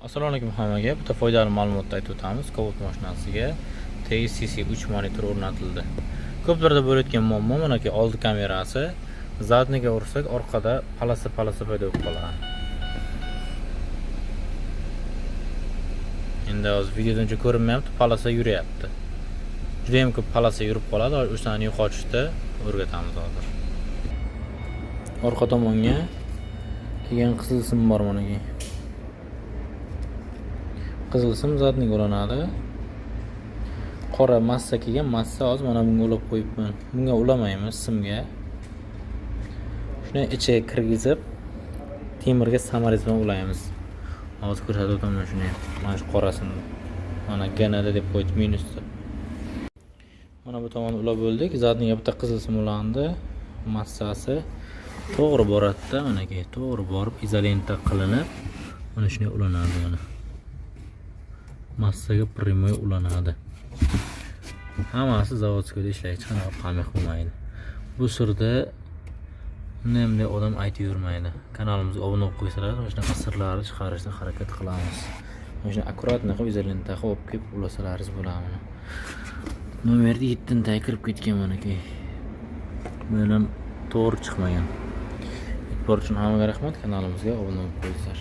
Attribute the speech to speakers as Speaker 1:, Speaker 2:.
Speaker 1: Assalomu alaykum hammaga. Bitta foydali ma'lumotni aytib o'tamiz. Cobalt mashinasiga TCC3 monitor o'rnatildi. Ko'plarda bo'layotgan muammo manaki oldi kamerasi zadniga ursak orqada palasa paydo bo'lib qoladi. Endi hozir videodan uncha ko'rinmayapti, palasa yuryapti. Juda ham ko'p palasa yurib qoladi. O'shani yo'qotishda o'rgatamiz hozir. Orqa tomonga kelgan qizil sim bor manaki. Qizil sim zadniga ulanadi. Qora massa kelgan, massa hozir mana bunga ulab qo'yibman. Bunga ulamaymiz simga. Shuni ichiga kirgizib, temirga samarez bilan ulaymiz. Hozir ko'rsatib o'taman shuni. Mana shu qorasini. Mana ganada deb qo'yib minusda. Mana bu tomonni ulab bo'ldik. Zadniga bitta qizil sim ulandi. Massasi to'g'ri boradi-da, manaki to'g'ri borib izolenta qilinib, mana shunday ulanadi mana. Massaga primoy ulanadi. Hammasi zavodskoda ishlaydi, hech qanaqa qamiq bo'lmaydi. Bu sirda nimday odam aytib yurmaydi. Kanalimizga obuna bo'lib qo'ysalar, mana shunaqa sirlarni chiqarishga harakat qilamiz. Mana shuni akkuratni qilib izolenta qilib olib kelib ulasalaringiz bo'ladi. Nomerda 7-ta kirib ketgan manaki. Bilan to'g'ri chiqmagan. E'tibor uchun hammaga rahmat. Kanalimizga obuna bo'lib qo'yinglar.